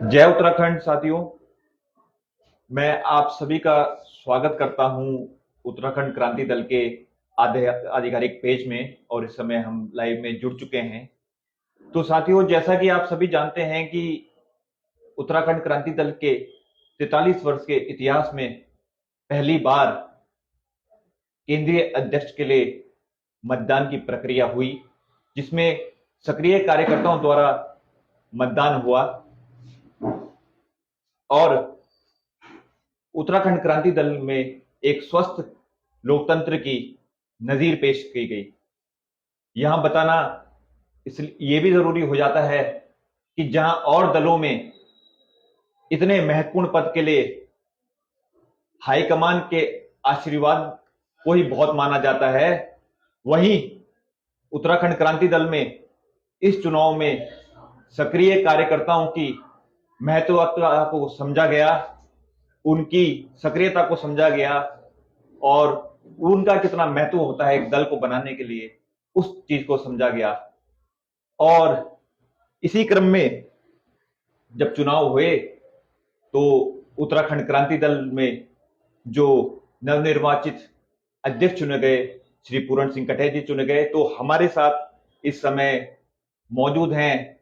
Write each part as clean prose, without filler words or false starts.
जय उत्तराखंड साथियों, मैं आप सभी का स्वागत करता हूं उत्तराखंड क्रांति दल के आधिकारिक पेज में। और इस समय हम लाइव में जुड़ चुके हैं। तो साथियों, जैसा कि आप सभी जानते हैं कि उत्तराखंड क्रांति दल के 43 वर्ष के इतिहास में पहली बार केंद्रीय अध्यक्ष के लिए मतदान की प्रक्रिया हुई, जिसमें सक्रिय कार्यकर्ताओं द्वारा मतदान हुआ और उत्तराखंड क्रांति दल में एक स्वस्थ लोकतंत्र की नजीर पेश की गई। यहां बताना इसलिए ये भी जरूरी हो जाता है कि जहां और दलों में इतने महत्वपूर्ण पद के लिए हाईकमान के आशीर्वाद को ही बहुत माना जाता है, वहीं उत्तराखंड क्रांति दल में इस चुनाव में सक्रिय कार्यकर्ताओं की महत्वता को समझा गया, उनकी सक्रियता को समझा गया और उनका कितना महत्व होता है एक दल को बनाने के लिए, उस चीज को समझा गया। और इसी क्रम में जब चुनाव हुए तो उत्तराखंड क्रांति दल में जो नवनिर्वाचित अध्यक्ष चुने गए, श्री पूरण सिंह कटैच जी चुने गए। तो हमारे साथ इस समय मौजूद हैं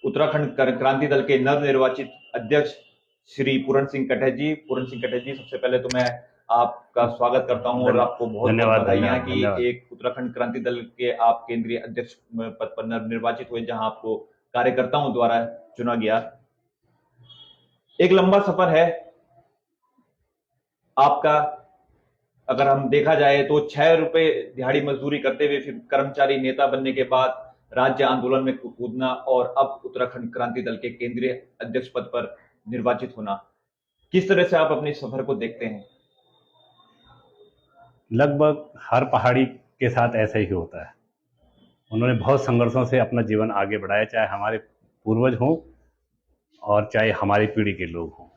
उत्तराखंड क्रांति दल के नवनिर्वाचित अध्यक्ष श्री पूरण सिंह कटैच जी। पूरण सिंह कटैच जी, सबसे पहले तो मैं आपका स्वागत करता हूं और आपको बहुत बहुत बधाइयां कि एक उत्तराखंड क्रांति दल के आप केंद्रीय अध्यक्ष पद पर नवनिर्वाचित हुए, जहां आपको कार्यकर्ताओं द्वारा चुना गया। एक लंबा सफर है आपका। अगर हम देखा जाए तो 6 रुपए दिहाड़ी मजदूरी करते हुए फिर कर्मचारी नेता बनने के बाद राज्य आंदोलन में कूदना और अब उत्तराखंड क्रांति दल के केंद्रीय अध्यक्ष पद पर निर्वाचित होना, किस तरह से आप अपने सफर को देखते हैं? लगभग हर पहाड़ी के साथ ऐसा ही होता है। उन्होंने बहुत संघर्षों से अपना जीवन आगे बढ़ाया, चाहे हमारे पूर्वज हों और चाहे हमारी पीढ़ी के लोग हों।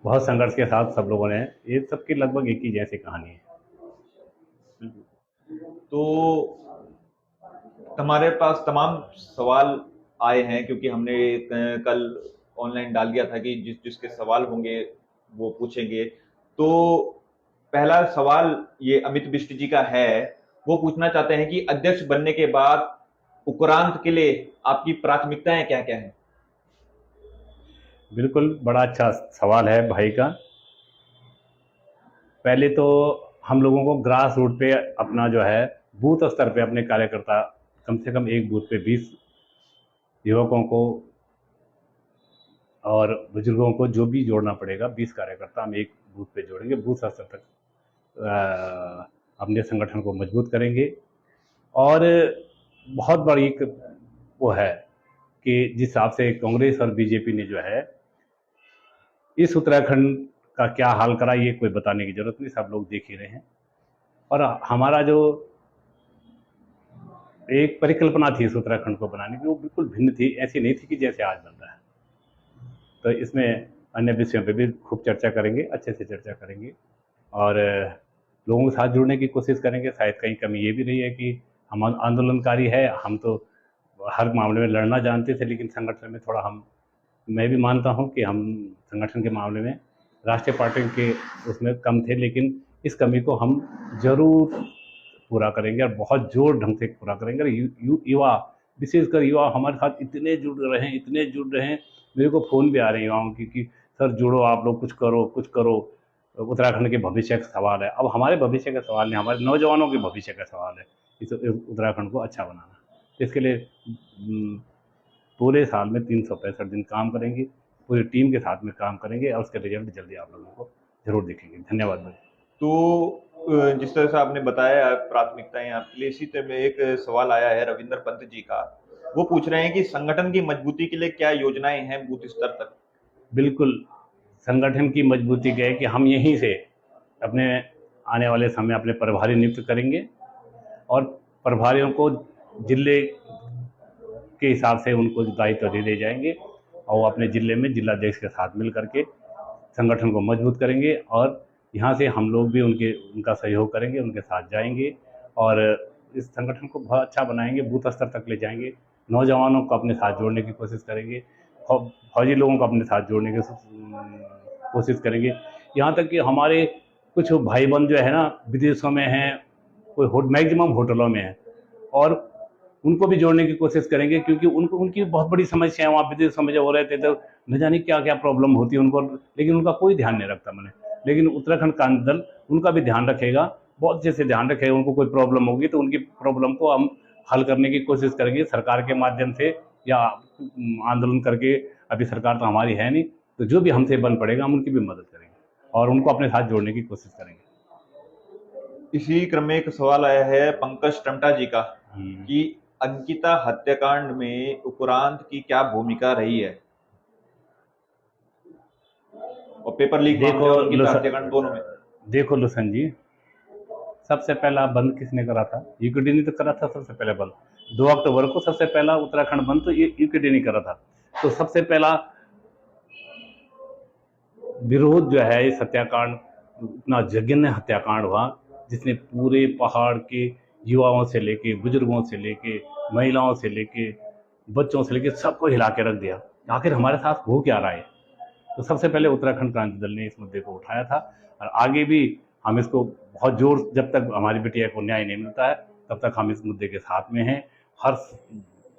बहुत संघर्ष के साथ सब लोगों ने, ये सबकी लगभग एक ही जैसी कहानी है। तो हमारे पास तमाम सवाल आए हैं, क्योंकि हमने कल ऑनलाइन डाल दिया था कि जिसके सवाल होंगे वो पूछेंगे। तो पहला सवाल ये अमित बिष्ट जी का है। वो पूछना चाहते हैं कि अध्यक्ष बनने के बाद उपरांत के लिए आपकी प्राथमिकताएं क्या क्या हैं? बिल्कुल, बड़ा अच्छा सवाल है भाई का। पहले तो हम लोगों को ग्रास रूट पे अपना जो है बूथ स्तर पे अपने कार्यकर्ता, कम से कम एक बूथ पे 20 युवकों को और बुजुर्गों को जो भी जोड़ना पड़ेगा, 20 कार्यकर्ता हम एक बूथ पे जोड़ेंगे। बूथ स्तर तक अपने संगठन को मजबूत करेंगे। और बहुत बड़ी वो है कि जिस हिसाब से कांग्रेस और बीजेपी ने जो है इस उत्तराखंड का क्या हाल करा, ये कोई बताने की जरूरत नहीं, सब लोग देख ही रहे हैं। और हमारा जो एक परिकल्पना थी इस उत्तराखंड को बनाने की, वो बिल्कुल भिन्न थी, ऐसी नहीं थी कि जैसे आज बन रहा है। तो इसमें अन्य विषयों पे भी खूब चर्चा करेंगे, अच्छे से चर्चा करेंगे और लोगों के साथ जुड़ने की कोशिश करेंगे। शायद कहीं कमी ये भी रही है कि हम आंदोलनकारी है, हम तो हर मामले में लड़ना जानते थे, लेकिन संगठन में थोड़ा मैं भी मानता हूं कि हम संगठन के मामले में राष्ट्रीय पार्टी के उसमें कम थे, लेकिन इस कमी को हम जरूर पूरा करेंगे और बहुत जोर ढंग से पूरा करेंगे। और युवा, विशेषकर युवा हमारे साथ इतने जुड़ रहे हैं, इतने जुड़ रहे हैं। मेरे को फ़ोन भी आ रहे हैं युवाओं की कि सर जुड़ो, आप लोग कुछ करो, कुछ करो। उत्तराखंड के भविष्य का सवाल है। अब हमारे भविष्य का सवाल नहीं, हमारे नौजवानों के भविष्य का सवाल है इस उत्तराखंड को अच्छा बनाना। इसके लिए पूरे साल में 365 दिन काम करेंगे, पूरी टीम के साथ में काम करेंगे और उसके रिजल्ट जल्दी आप लोगों को जरूर दिखेंगे। धन्यवाद भाई। तो जिस तरह से आपने बताया प्राथमिकताएं आपके लिए, इसी तरह में एक सवाल आया है रविंद्र पंत जी का। वो पूछ रहे हैं कि संगठन की मजबूती के लिए क्या योजनाएं हैं बूथ स्तर तक? बिल्कुल, संगठन की मजबूती क्या है कि हम यहीं से अपने आने वाले समय अपने प्रभारी नियुक्त करेंगे और प्रभारियों को जिले के हिसाब से उनको दायित्व दे जाएंगे और वो अपने जिले में जिलाध्यक्ष के साथ मिल करके संगठन को मजबूत करेंगे। और यहाँ से हम लोग भी उनका सहयोग करेंगे, उनके साथ जाएंगे और इस संगठन को बहुत अच्छा बनाएंगे, बूथ स्तर तक ले जाएंगे, नौजवानों को अपने साथ जोड़ने की कोशिश करेंगे, फौजी लोगों को अपने साथ जोड़ने की कोशिश करेंगे। यहाँ तक कि हमारे कुछ भाई बंद जो है ना विदेशों में हैं, कोई मैक्सिमम होटलों में हैं, और उनको भी जोड़ने की कोशिश करेंगे, क्योंकि उनको उनकी बहुत बड़ी समस्या है। वहाँ विदेशों में जब हो रहे थे तो न जाने क्या क्या प्रॉब्लम होती है उनको, लेकिन उनका कोई ध्यान नहीं रखता मैंने। लेकिन उत्तराखंड क्रांति दल उनका भी ध्यान रखेगा, बहुत अच्छे से ध्यान रखेगा। उनको कोई प्रॉब्लम होगी तो उनकी प्रॉब्लम को हम हल करने की कोशिश करेंगे सरकार के माध्यम से, या आंदोलन करके। अभी सरकार तो हमारी है नहीं, तो जो भी हमसे बन पड़ेगा हम उनकी भी मदद करेंगे और उनको अपने साथ जोड़ने की कोशिश करेंगे। इसी क्रम में एक सवाल आया है पंकज टमटा जी का कि अंकिता हत्याकांड में उपरांत की क्या भूमिका रही है, और पेपर लीक मामले और अंकिता हत्याकांड दोनों में। देखो लुसन जी, सबसे पहला बंद किसने करा था? यूकेडी ने तो करा था सबसे पहले बंद। 2 अक्टूबर को सबसे पहला उत्तराखंड बंद तो यूकेडी ने करा था। तो सबसे पहला विरोध जो है इस हत्याकांड, इतना जघन्य हत्याकांड हुआ जिसने पूरे पहाड़ के युवाओं से लेके, बुजुर्गों से लेके, महिलाओं से लेके, बच्चों से लेके सबको हिला के रख दिया। आखिर हमारे साथ हो क्या रहा है? तो सबसे पहले उत्तराखंड क्रांति दल ने इस मुद्दे को उठाया था, और आगे भी हम इसको बहुत जोर, जब तक हमारी बिटिया को न्याय नहीं मिलता है तब तक हम इस मुद्दे के साथ में हैं, हर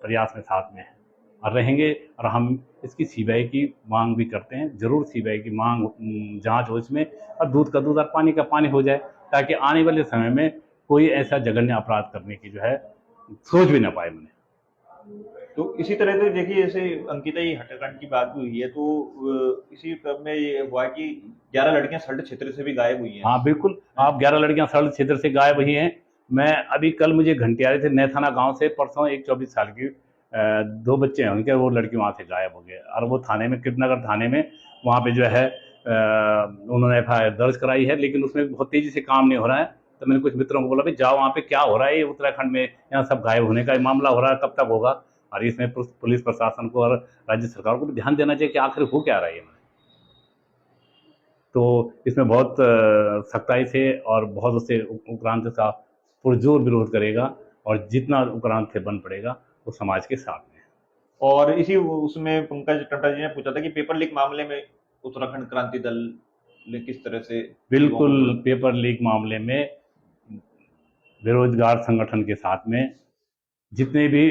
प्रयास में साथ में हैं और रहेंगे। और हम इसकी सीबीआई की मांग भी करते हैं, जरूर सीबीआई की मांग, जांच हो इसमें, और दूध का दूध और पानी का पानी हो जाए, ताकि आने वाले समय में कोई ऐसा जघन्य अपराध करने की जो है सोच भी ना पाए मैंने। तो इसी तरह से देखिए, जैसे अंकिता ये हत्याकांड की बात भी हुई है, तो इसी क्रम में ये हुआ कि 11 लड़कियां सल्ट क्षेत्र से भी गायब हुई हैं। हाँ बिल्कुल, आप 11 लड़कियां सल्ट क्षेत्र से गायब हुई हैं। मैं अभी कल मुझे घंटे आ रहे थे नैथाना गांव से, परसों एक 24 साल की 2 बच्चे हैं उनके, वो लड़की वहाँ से गायब हो गए, और वो थाने में, कृष्णनगर थाने में, वहाँ पे जो है उन्होंने FIR दर्ज कराई है, लेकिन उसमें बहुत तेजी से काम नहीं हो रहा है। तो मैंने कुछ मित्रों को बोला, भाई जाओ वहाँ पे क्या हो रहा है, ये उत्तराखंड में यहाँ सब गायब होने का मामला हो रहा है, कब तक होगा? और इसमें पुलिस प्रशासन को और राज्य सरकार को भी ध्यान देना चाहिए कि आखिर हो क्या रहा है। तो इसमें बहुत सख्ताई से और बहुत उससे उक्रांत का पुरजोर विरोध करेगा, और जितना उक्रांत से बन पड़ेगा वो समाज के साथ में। और इसी उसमें पंकज टमटा जी ने पूछा था कि पेपर लीक मामले में उत्तराखंड क्रांति दल ने किस तरह से। बिल्कुल, पेपर लीक मामले में बेरोजगार संगठन के साथ में जितने भी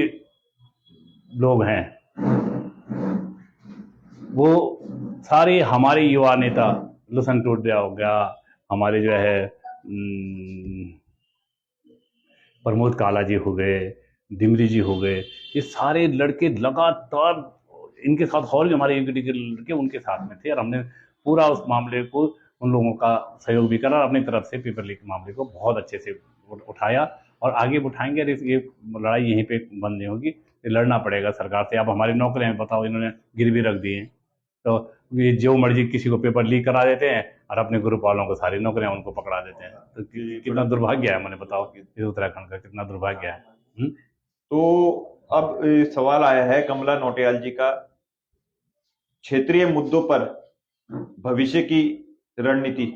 लोग हैं वो सारे हमारे युवा नेता, लुसन टोडिया हो गया, हमारे जो है प्रमोद काला जी हो गए, दिमरी जी हो गए, ये सारे लड़के लगातार इनके साथ, और भी हमारे यूकेडी के लड़के उनके साथ में थे, और हमने पूरा उस मामले को, उन लोगों का सहयोग भी करा और अपनी तरफ से पेपर लीक मामले को बहुत अच्छे से उठाया, और आगे भी उठाएंगे। और ये लड़ाई यहीं पे बंद नहीं होगी, ये लड़ना पड़ेगा सरकार से। अब हमारी नौकरियां बताओ, इन्होंने गिरवी रख दी हैं, तो ये जो मर्जी किसी को पेपर लीक करा देते हैं और अपने ग्रुप वालों को सारी नौकरियां उनको पकड़ा देते हैं। तो कितना दुर्भाग्य है, मैंने बताओ इस उत्तराखंड का कितना दुर्भाग्य है। तो अब सवाल आया है कमला नौटियाल जी का, क्षेत्रीय मुद्दों पर भविष्य की रणनीति।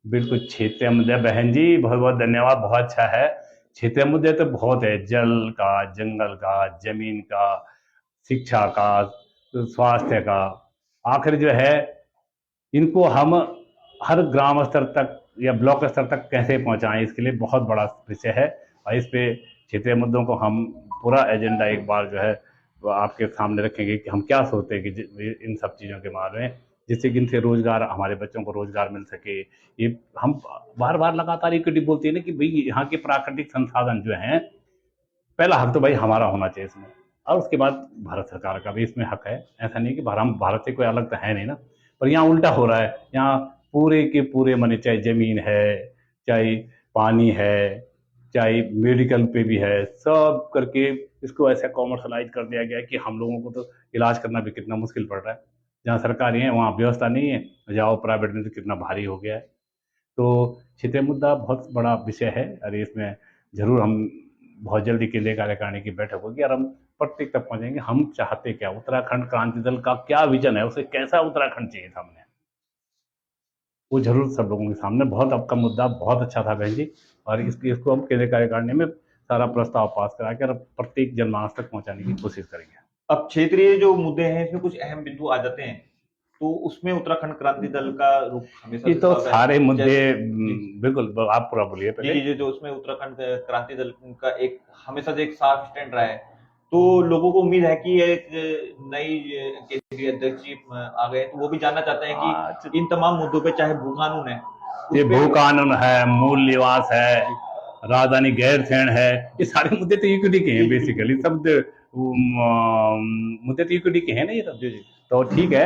बिल्कुल, क्षेत्रीय मुद्दे, बहन जी बहुत बहुत धन्यवाद, बहुत अच्छा है। क्षेत्रीय मुद्दे तो बहुत है, जल का, जंगल का, जमीन का, शिक्षा का, स्वास्थ्य का। आखिर जो है इनको हम हर ग्राम स्तर तक या ब्लॉक स्तर तक कैसे पहुंचाएं, इसके लिए बहुत बड़ा विषय है, और इस पे क्षेत्रीय मुद्दों को हम पूरा एजेंडा एक बार जो है वो आपके सामने रखेंगे कि हम क्या सोचते हैं कि इन सब चीज़ों के बारे में, जिससे कि इनसे रोजगार, हमारे बच्चों को रोजगार मिल सके। ये हम बार बार लगातार यूकेडी बोलती है ना कि भाई यहाँ के प्राकृतिक संसाधन जो हैं, पहला हक तो भाई हमारा होना चाहिए इसमें, और उसके बाद भारत सरकार का भी इसमें हक है। ऐसा नहीं कि हम भारत से कोई अलग तो है नहीं ना, पर यहाँ उल्टा हो रहा है। यहाँ पूरे के पूरे माने, चाहे जमीन है, चाहे पानी है, चाहे मेडिकल पे भी है, सब करके इसको ऐसा कॉमर्शलाइज कर दिया गया है कि हम लोगों को तो इलाज करना भी कितना मुश्किल पड़ रहा है। जहाँ सरकारी है वहाँ व्यवस्था नहीं है, जाओ प्राइवेट में तो कितना भारी हो गया है। तो क्षेत्रीय मुद्दा बहुत बड़ा विषय है, और इसमें जरूर हम बहुत जल्दी केंद्रीय कार्यकारिणी की बैठक होगी और हम प्रत्येक तक पहुंचेंगे। हम चाहते क्या, उत्तराखंड क्रांति दल का क्या विजन है, उसे कैसा उत्तराखंड चाहिए था हमने, वो जरूर सब लोगों के सामने। बहुत आपका मुद्दा बहुत अच्छा था बहन जी, और इसको हम केंद्रीय कार्यकारिणी में सारा प्रस्ताव पास करा कर प्रत्येक जनमानस तक पहुंचाने की कोशिश करेंगे। अब क्षेत्रीय जो मुद्दे हैं इसमें कुछ अहम बिंदु आ जाते हैं, तो उसमें उत्तराखंड क्रांति दल का रुख हमेशा ये से तो रहा है। सारे मुद्दे जी बिल्कुल, आप पूरा बोलिए जी पहले। जी, जो उसमें उत्तराखंड क्रांति दल का एक हमेशा से एक साफ स्टैंड रहा है, तो लोगों को उम्मीद है कि एक नई केंद्रीय अध्यक्ष जी आ गए, तो वो भी जानना चाहते हैं कि इन तमाम मुद्दों पे, चाहे भू कानून है, ये उस पे भू कानून है, मूल निवास है, राजधानी गैरसैंण है, ये सारे मुद्दे तो इक्विटी के हैं जी, जी, बेसिकली। सब मुद्दे तो इक्विटी के हैं ना ये सब। जी जी तो ठीक है,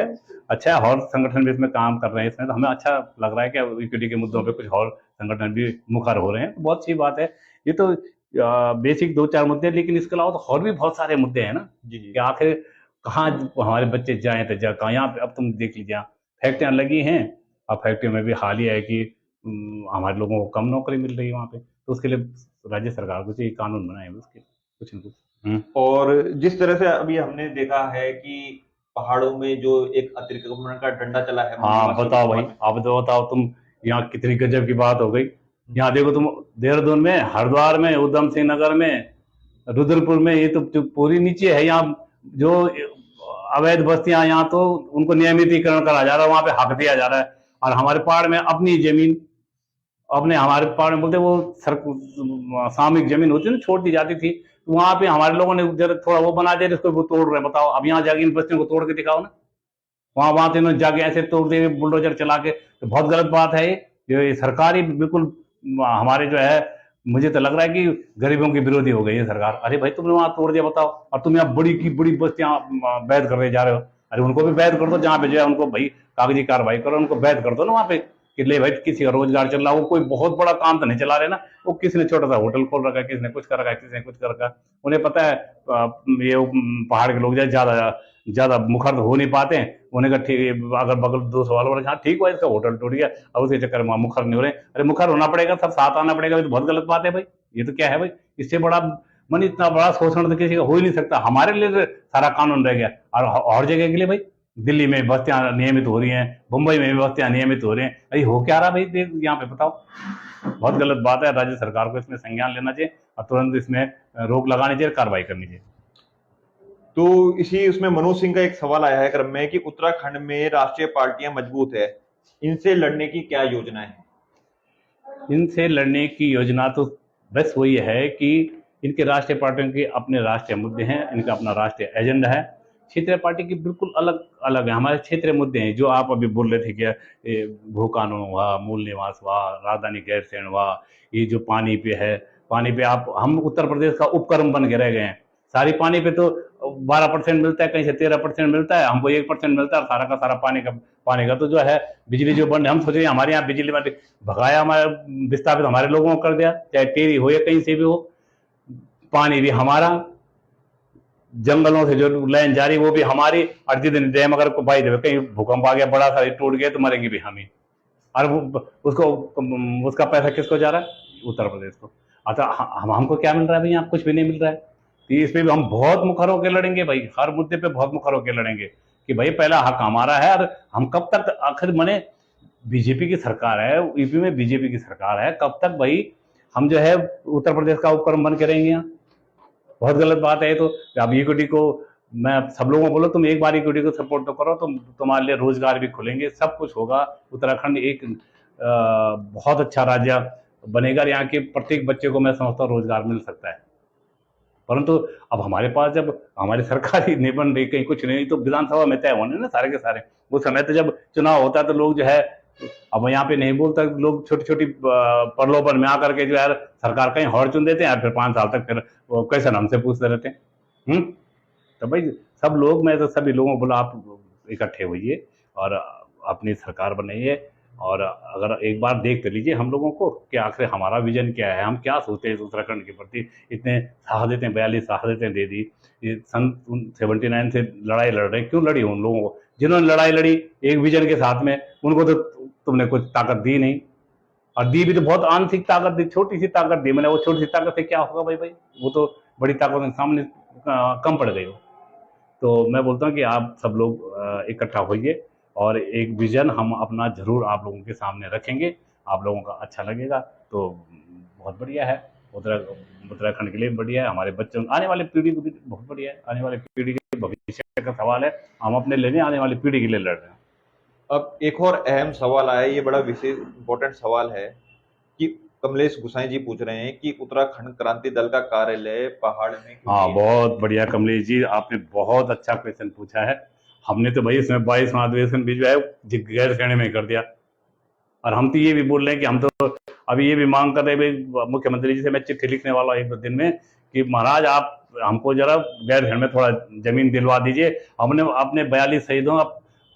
अच्छा है और संगठन भी इसमें काम कर रहे हैं, इसमें तो हमें अच्छा लग रहा है कि इक्विटी के मुद्दों पे कुछ और संगठन भी मुखर हो रहे हैं, तो बहुत अच्छी बात है। ये तो बेसिक 2-4 मुद्दे हैं, लेकिन इसके अलावा तो और भी बहुत सारे मुद्दे हैं ना जी जी कि आखिर कहाँ हमारे बच्चे जाएं तो जा कहाँ। यहाँ पे अब तुम देख लीजिए, फैक्ट्रियाँ लगी हैं, अब फैक्ट्रियों में भी हाल ही है कि हमारे लोगों को कम नौकरी मिल रही है वहाँ पे, तो उसके लिए राज्य सरकार को चाहिए कानून बनाए उसके कुछ न कुछ। और जिस तरह से अभी हमने देखा है कि पहाड़ों में जो एक अतिक्रमण का डंडा चला है, हाँ बताओ भाई, आप तो बताओ तुम, यहाँ कितनी गजब की बात हो गई। यहाँ देखो तुम, देहरादून में, हरिद्वार में, उधम सिंह नगर में, रुद्रपुर में, ये तो पूरी नीचे है। यहाँ जो अवैध बस्तियां, यहाँ तो उनको नियमितीकरण करा जा रहा है, वहां पे हक दिया जा रहा है। और हमारे पहाड़ में अपनी जमीन, अपने हमारे पहाड़ में बोलते वो सामूहिक जमीन होती है ना, छोड़ दी जाती थी, तो वहां पे हमारे लोगों ने थोड़ा वो बना दिया, इसको वो तोड़ रहे हैं। बताओ, अब यहाँ जाके इन बस्तियों को तोड़ के दिखाओ ना। वहां वहां तो इन्होंने जाके ऐसे तोड़ दिए बुलडोजर चला के, तो बहुत गलत बात है ये सरकारी बिल्कुल हमारे जो है, मुझे तो लग रहा है कि गरीबों की विरोधी हो गई है सरकार। अरे भाई तुमने वहां तोड़ दिया, बताओ, और तुम यहाँ बड़ी की बड़ी बस्तियां वैध करने जा रहे हो। अरे उनको भी वैध कर दो, जहाँ पे जो है उनको भाई कागजी कार्रवाई करो, उनको वैध कर दो ना वहाँ पे, कि ले भाई किसी का रोजगार चल रहा है, वो कोई बहुत बड़ा काम तो नहीं चला रहे ना, वो किसी ने छोटा सा होटल खोल रखा है, किसी ने कुछ कर रखा है, किसी ने कुछ कर रखा है। उन्हें पता है ये पहाड़ के लोग ज्यादा ज्यादा मुखर हो नहीं पाते हैं, उन्हें कहा ठीक है, अगर बगल 200 वालों ने कहा ठीक हुआ, इसका होटल टूट गया, अब उसके चक्कर में मुखर नहीं हो रहे। अरे मुखर होना पड़ेगा, सब साथ आना पड़ेगा, ये तो बहुत गलत बात है भाई। ये तो क्या है भाई, इससे बड़ा मन, इतना बड़ा शोषण तो किसी का हो ही नहीं सकता। हमारे लिए सारा कानून रह गया, और जगह के लिए भाई, दिल्ली में बस्तियां नियमित हो रही हैं, मुंबई में भी बस्तियां नियमित हो रही हैं, अरे हो क्या रहा भाई देख यहाँ पे, बताओ। बहुत गलत बात है, राज्य सरकार को इसमें संज्ञान लेना चाहिए और तुरंत इसमें रोक लगानी चाहिए, कार्रवाई करनी चाहिए। तो इसी उसमें मनोज सिंह का एक सवाल आया है क्रम में कि उत्तराखंड में राष्ट्रीय पार्टियां मजबूत है, इनसे लड़ने की क्या योजना है? इनसे लड़ने की योजना तो बस वही है कि इनके राष्ट्रीय पार्टियों के अपने राष्ट्रीय मुद्दे हैं, इनका अपना राष्ट्रीय एजेंडा है। क्षेत्रीय पार्टी की बिल्कुल अलग अलग है। हमारे क्षेत्रीय मुद्दे हैं जो आप अभी बोल रहे थे कि भू कानून हुआ, मूल निवास हुआ, राजधानी गैरसैंण हुआ, ये जो पानी पे है, पानी पे आप, हम उत्तर प्रदेश का उपक्रम बन के रह गए हैं। सारी पानी पे तो 12% मिलता है, कहीं से 13% मिलता है, हमको 1% मिलता है, सारा का सारा पानी का तो जो है बिजली जो बंद, हम सोच रहे हैं हमारे यहाँ बिजली बंद, भगाया हमारे विस्थापित हमारे लोगों को कर दिया, चाहे टेरी हो या कहीं से भी हो। पानी भी हमारा, जंगलों से जो लाइन जारी वो भी हमारी, और जिस दिन डैम अगर भाई देवे कहीं भूकंप आ गया बड़ा सा, टूट गया, तो मरेंगे भी हम ही। और उसको, उसका पैसा किसको जा रहा है? उत्तर प्रदेश को। अच्छा, हमको क्या मिल रहा है भाई? यहाँ कुछ भी नहीं मिल रहा है। तो इस पे भी हम बहुत मुखर होकर लड़ेंगे भाई, हर मुद्दे पे बहुत मुखर होकर लड़ेंगे कि भाई पहला हक हमारा है। और हम कब तक, आखिर मने बीजेपी की सरकार है, यूपी में बीजेपी की सरकार है, कब तक भाई हम जो है उत्तर प्रदेश का उपक्रम बन के रहेंगे यहाँ? बहुत गलत बात है। तो अब इक्विटी को मैं सब लोगों को बोलो, तुम एक बार इक्विटी को सपोर्ट तो करो, तुम, तुम्हारे लिए रोजगार भी खुलेंगे, सब कुछ होगा। उत्तराखंड एक बहुत अच्छा राज्य बनेगा, यहाँ के प्रत्येक बच्चे को मैं समझता हूँ रोजगार मिल सकता है। परंतु अब हमारे पास जब हमारी सरकार ही नहीं बन रही, कहीं कुछ नहीं, तो विधानसभा में तय होने ना सारे के सारे। उस समय तो जब चुनाव होता है तो लोग जो है, अब यहाँ पे नहीं बोलता, लोग छोटी छोटी प्रलोभन में आकर के जो है सरकार कहीं और चुन देते हैं, फिर 5 साल तक फिर वो क्वेश्चन हमसे पूछते रहते हैं। तो भाई सब लोग, मैं तो सभी लोगों को बोला, आप इकट्ठे होइए और अपनी सरकार बनाइए, और अगर एक बार देख तो लीजिए हम लोगों को कि आखिर हमारा विजन क्या है, हम क्या सोचते हैं उत्तराखंड के प्रति। इतने शहादतें, 42 शहादतें दे दी, ये सन 79 से लड़ाई लड़ रहे, क्यों लड़ी उन लोगों को? जिन्होंने लड़ाई लड़ी एक विजन के साथ में, उनको तो तुमने कुछ ताकत दी नहीं, और दी भी तो बहुत आंशिक ताकत दी, छोटी सी ताकत दी। मैंने वो छोटी सी ताकत से क्या होगा भाई? वो तो बड़ी ताकत के सामने कम पड़ गई हो। तो मैं बोलता हूँ कि आप सब लोग इकट्ठा होइए, और एक विजन हम अपना जरूर आप लोगों के सामने रखेंगे, आप लोगों का अच्छा लगेगा तो बहुत बढ़िया है। उत्तराखंड के लिए बढ़िया है, हमारे बच्चों आने वाली पीढ़ी को भी बहुत बढ़िया है। आने वाली पीढ़ी के भविष्य का सवाल है, हम अपने लिए नहीं, आने वाली पीढ़ी के लिए लड़ रहे हैं। अब एक और अहम सवाल आया, ये बड़ा विशेष इंपॉर्टेंट सवाल है कि कमलेश गुसाई जी पूछ रहे हैं कि उत्तराखंड क्रांति दल का कार्यालय पहाड़ में क्यों हाँ, नहीं है? बहुत बढ़िया कमलेश जी, आपने बहुत अच्छा क्वेश्चन पूछा है। हमने तो भाई इसमें 22वां अधिवेशन भी जो है गैरसैंण में कर दिया, और हम तो ये भी बोल रहे हैं कि हम तो अभी ये भी मांग कर रहे हैं भाई, मुख्यमंत्री जी से मैं चिट्ठी लिखने वाला हूँ 1-2 दिन में, कि महाराज आप हमको जरा गैरसैंण में थोड़ा जमीन दिलवा दीजिए। हमने अपने 42 शहीदों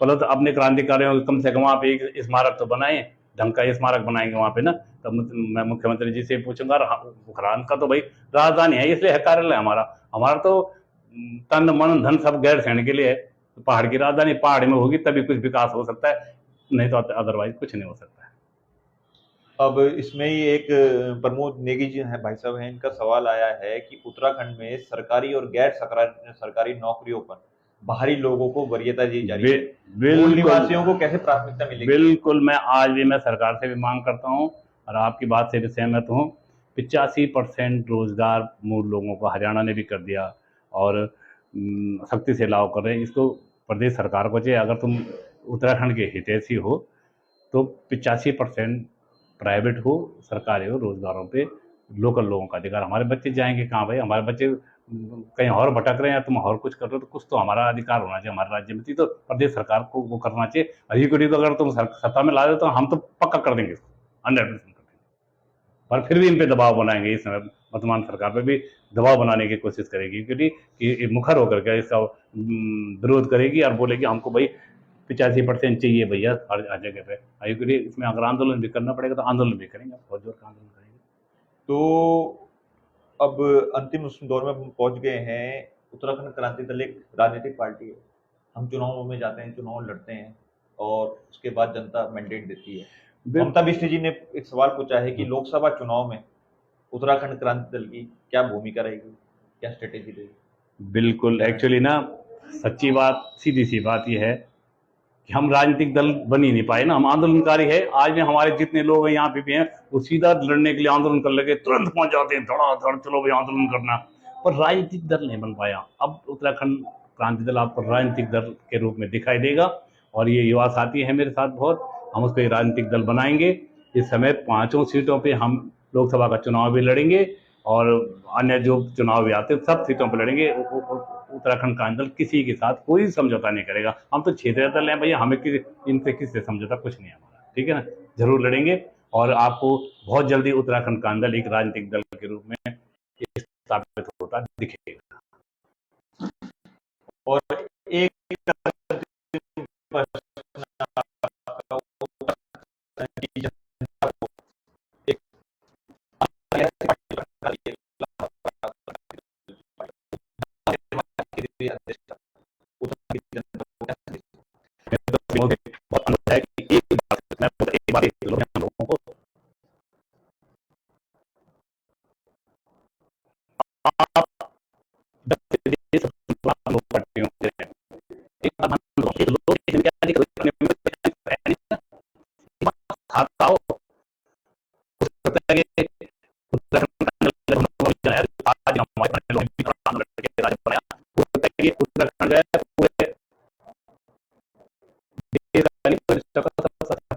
प्लस अपने क्रांतिकारियों कम से कम वहाँ पे एक स्मारक तो बनाए, ढंग का स्मारक बनाएंगे वहाँ पे ना, तब मैं मुख्यमंत्री जी से पूछूंगा। बुखरान का तो भाई राजधानी है, इसलिए है कार्यालय हमारा। हमारा तो तन मन धन सब गैरसैंण के लिए है। तो पहाड़ की राजधानी पहाड़ में होगी तभी कुछ विकास हो सकता है, नहीं तो अदरवाइज कुछ नहीं हो सकता है। अब इसमें ही एक प्रमोद नेगी जी हैं, भाई साहब हैं, इनका सवाल आया है कि उत्तराखंड में सरकारी और गैर सरकारी नौकरियों पर बाहरी लोगों को वरीयता दी जा रही है, मूल बिल्कुल निवासियों को कैसे प्राथमिकता मिलेगी? बिल्कुल, मैं आज भी मैं सरकार से भी मांग करता हूँ और आपकी बात से भी सहमत हूँ। 85% रोजगार मूल लोगों को हरियाणा ने भी कर दिया और सख्ती से लागू कर रहे हैं। इसको प्रदेश सरकार को चाहिए, अगर तुम उत्तराखंड के हितैषी हो तो 85% प्राइवेट हो सरकारी हो रोजगारों पे लोकल लोगों का अधिकार। हमारे बच्चे जाएंगे कहाँ भाई? हमारे बच्चे कहीं और भटक रहे हैं या तुम और कुछ कर रहे हो, तो कुछ तो हमारा अधिकार होना चाहिए हमारे राज्य में। तो प्रदेश सरकार को वो करना चाहिए। अधिकारी तो अगर तुम सत्ता में ला दे तो हम तो पक्का कर देंगे इसको, 100% कर देंगे, पर फिर भी इन पे दबाव बनाएंगे। इस समय वर्तमान सरकार पे भी दबाव बनाने की कोशिश करेगी, क्योंकि कि मुखर होकर के इसका विरोध करेगी और बोलेगी हमको भाई 85% चाहिए भैया हर जगह पे। आयुक्री इसमें अगर आंदोलन भी करना पड़ेगा तो आंदोलन भी करेंगे, बहुत जोर का आंदोलन करेंगे। तो अब अंतिम उस दौर में हम पहुंच गए हैं। उत्तराखंड क्रांति दल एक राजनीतिक पार्टी है, हम चुनावों में जाते हैं, चुनाव लड़ते हैं और उसके बाद जनता मैंडेट देती है। ममता बिष्ट जी ने एक सवाल पूछा है कि लोकसभा चुनाव में उत्तराखंड क्रांति दल की क्या भूमिका रहेगी, क्या स्ट्रेटेजी रहेगी? बिल्कुल, एक्चुअली ना सच्ची बात, सीधी सी बात यह है कि हम राजनीतिक दल बन ही नहीं पाए ना, हम आंदोलनकारी है। आज भी हमारे जितने लोग हैं यहाँ पे भी हैं, वो सीधा लड़ने के लिए आंदोलन कर लगे, तुरंत पहुंच जाते हैं, धड़ाधड़ चलो भाई आंदोलन करना, पर राजनीतिक दल नहीं बन पाया। अब उत्तराखंड क्रांति दल आपको राजनीतिक दल के रूप में दिखाई देगा, और ये युवा साथी है मेरे साथ बहुत, हम उसको एक राजनीतिक दल बनाएंगे। इस समय 5 सीटों पर हम लोकसभा का चुनाव भी लड़ेंगे और अन्य जो चुनाव भी आते हैं सब सीटों पर लड़ेंगे। उत्तराखंड क्रांति दल किसी के साथ कोई समझौता नहीं करेगा। हम तो क्षेत्रीय दल हैं भैया, हमें इनसे किससे समझौता कुछ नहीं है हमारा, ठीक है ना। जरूर लड़ेंगे और आपको बहुत जल्दी उत्तराखंड क्रांति दल एक राजनीतिक दल के रूप में स्थापित होता दिखेगा। और एक बहुत अनुभव है कि एक बार लोगों को आप पार्टियों से एक बार आओ आज हमारे उत्तराखंड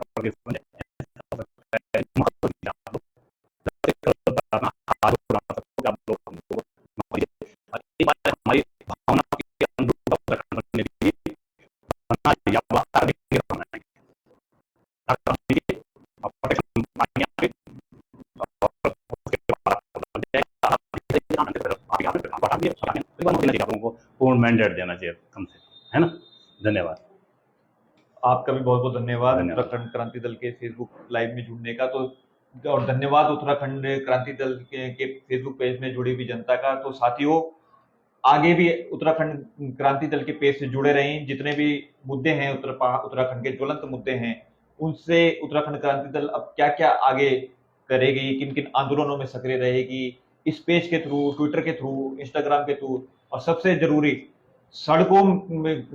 पूरे हमारी भावना के पूर्ण मैंडेट देना चाहिए कम से कम, है ना। धन्यवाद। आपका भी बहुत बहुत धन्यवाद उत्तराखंड क्रांति दल के फेसबुक लाइव में जुड़ने का। तो और धन्यवाद उत्तराखंड क्रांति दल के फेसबुक पेज में जुड़ी हुई जनता का। तो साथियों, आगे भी उत्तराखंड क्रांति दल के पेज से जुड़े रहें। जितने भी मुद्दे हैं उत्तराखंड के ज्वलंत मुद्दे हैं, उनसे उत्तराखंड क्रांति दल अब क्या क्या आगे करेगी, किन किन आंदोलनों में सक्रिय रहेगी, इस पेज के थ्रू, ट्विटर के थ्रू, इंस्टाग्राम के थ्रू, और सबसे जरूरी सड़कों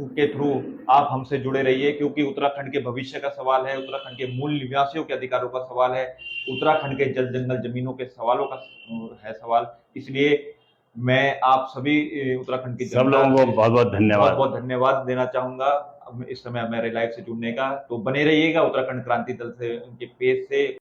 के थ्रू आप हमसे जुड़े रहिए, क्योंकि उत्तराखंड के भविष्य का सवाल है, उत्तराखंड के मूल निवासियों के अधिकारों का सवाल है, उत्तराखंड के जल जंगल जमीनों के सवालों का है सवाल। इसलिए मैं आप सभी उत्तराखंड की सब लोगों को बहुत बहुत धन्यवाद। बहुत धन्यवाद देना चाहूंगा अब इस समय मेरे लाइव से जुड़ने का। तो बने रहिएगा उत्तराखंड क्रांति दल से, उनके पेज से।